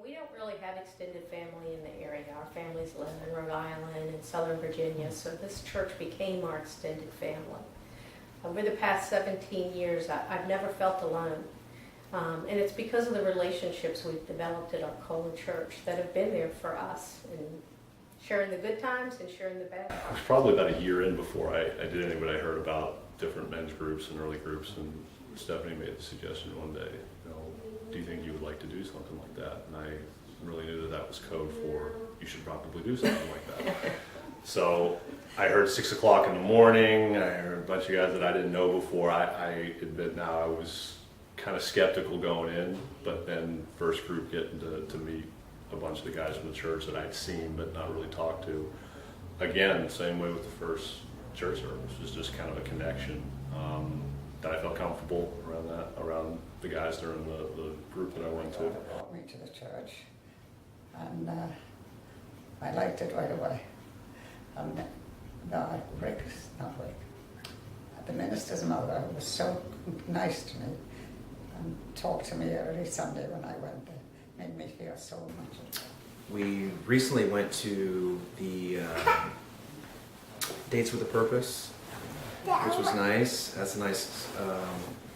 We don't really have extended family in the area. Our families live in Rhode Island and Southern Virginia, so this church became our extended family. Over the past 17 years, I've never felt alone. And it's because of the relationships we've developed at Arcola Church that have been there for us, and sharing the good times and sharing the bad. I was probably about a year in before I did anything, but I heard about different men's groups and early groups, and Stephanie made the suggestion one day, do you think you would like to do something like that? And I really knew that was code for you should probably do something like that. So I heard 6 o'clock in the morning, I heard a bunch of guys that I didn't know before. I admit now I was kind of skeptical going in, but then first group getting to meet a bunch of the guys from the church that I'd seen but not really talked to. Again, same way with the first church service, it was just kind of a connection that I felt comfortable around the guys during the group that I went to. Brought me to the church, and I liked it right away. And the minister's mother was so nice to me and talked to me every Sunday when I went there. Made me feel so much at home. We recently went to the Dates with a Purpose, which was nice. That's a nice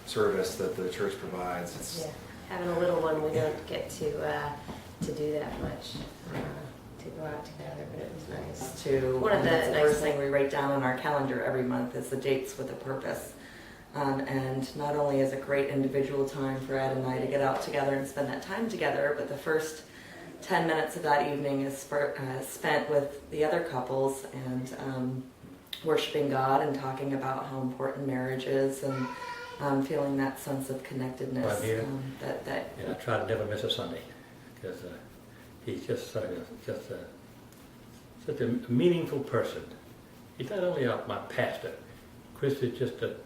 service that the church provides. It's, having a little one, we don't get to do that much, to go out together, but it was nice. One of the nice first thing we write down on our calendar every month is the Dates with a Purpose. And not only is it a great individual time for Ed and I to get out together and spend that time together, but the first 10 minutes of that evening is spent with the other couples and worshiping God and talking about how important marriage is, and feeling that sense of connectedness. I try to never miss a Sunday, because he's just such a meaningful person. He's not only my pastor. Chris is just a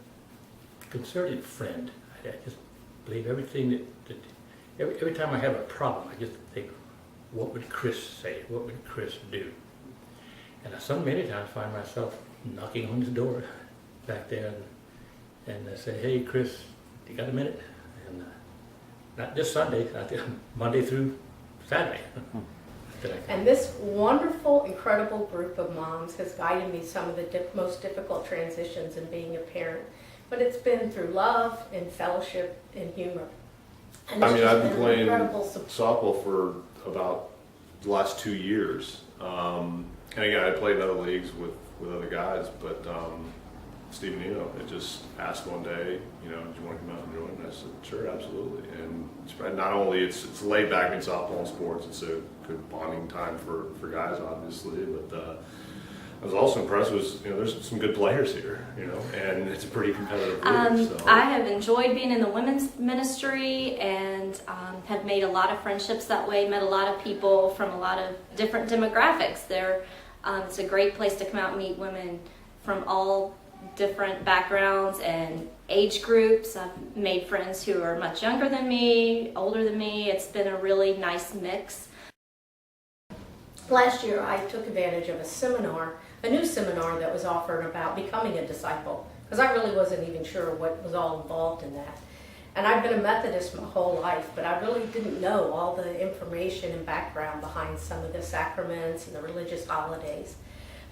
concerted friend. I just believe everything that every time I have a problem, I just think, what would Chris say? What would Chris do? And many times find myself knocking on his door back there and I say, hey Chris, you got a minute? And not just Sunday, Monday through Saturday. And this wonderful, incredible group of moms has guided me some of the most difficult transitions in being a parent. But it's been through love and fellowship and humor. And I've been playing incredible softball for about the last 2 years. And again, I played in other leagues with other guys, but Steve Nino had just asked one day, do you want to come out and join? And I said, sure, absolutely. And not only it's laid back in softball and sports, it's a good bonding time for guys, obviously, but I was also impressed with, there's some good players here, and it's a pretty competitive league. So. I have enjoyed being in the women's ministry and have made a lot of friendships that way, met a lot of people from a lot of different demographics. It's a great place to come out and meet women from all different backgrounds and age groups. I've made friends who are much younger than me, older than me. It's been a really nice mix. Last year, I took advantage of a new seminar that was offered about becoming a disciple, because I really wasn't even sure what was all involved in that. And I've been a Methodist my whole life, but I really didn't know all the information and background behind some of the sacraments and the religious holidays.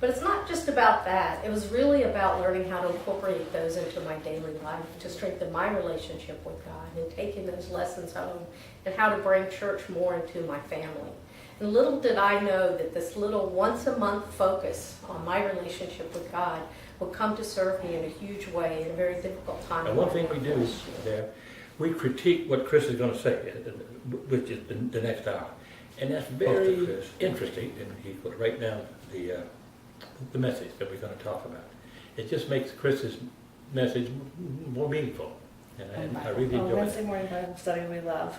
But it's not just about that. It was really about learning how to incorporate those into my daily life to strengthen my relationship with God, and taking those lessons home and how to bring church more into my family. And little did I know that this little once-a-month focus on my relationship with God would come to serve me in a huge way in a very difficult time. And one thing we do there, we critique what Chris is going to say, which is the next hour. And that's very interesting, and he will write down the message that we're going to talk about. It just makes Chris's message more meaningful, and I really enjoy it. Wednesday morning Bible study we love.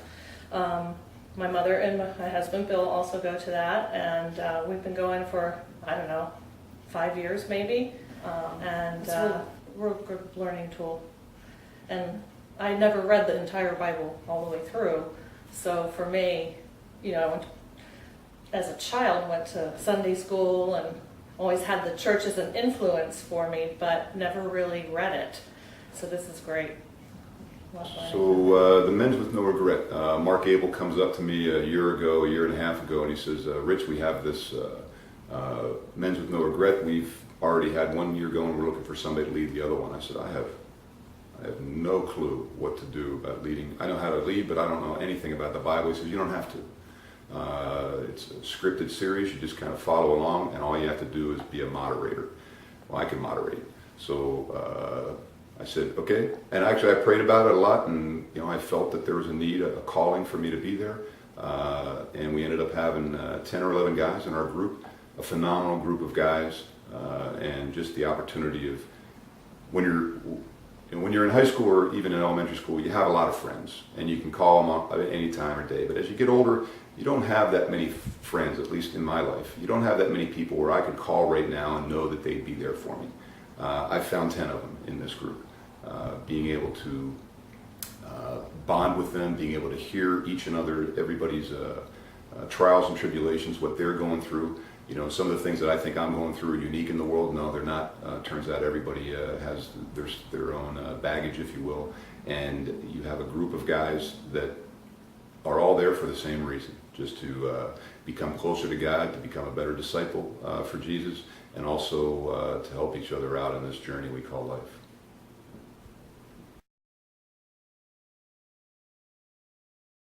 My mother and my husband Bill also go to that, and we've been going for, 5 years maybe, and we're a good learning tool. And I never read the entire Bible all the way through, so for me, as a child, went to Sunday school and always had the church as an influence for me, but never really read it. So this is great. love learning. So the Men's with No Regret. Mark Abel comes up to me a year and a half ago, and he says, Rich, we have this Men's with No Regret. We've already had 1 year going. We're looking for somebody to lead the other one. I said, I have no clue what to do about leading. I know how to lead, but I don't know anything about the Bible. He says, you don't have to. It's a scripted series. You just kind of follow along, and all you have to do is be a moderator. Well, I can moderate. So I said, okay. And actually, I prayed about it a lot, and I felt that there was a need, a calling for me to be there. And we ended up having 10 or 11 guys in our group, a phenomenal group of guys, and just the opportunity of when you're in high school or even in elementary school, you have a lot of friends, and you can call them up at any time or day. But as you get older, you don't have that many friends, at least in my life. You don't have that many people where I could call right now and know that they'd be there for me. I found 10 of them in this group. Being able to bond with them, being able to hear everybody's trials and tribulations, what they're going through. Some of the things that I think I'm going through are unique in the world. No, they're not. Turns out everybody has their own baggage, if you will. And you have a group of guys that are all there for the same reason, just to become closer to God, to become a better disciple for Jesus, and also to help each other out in this journey we call life.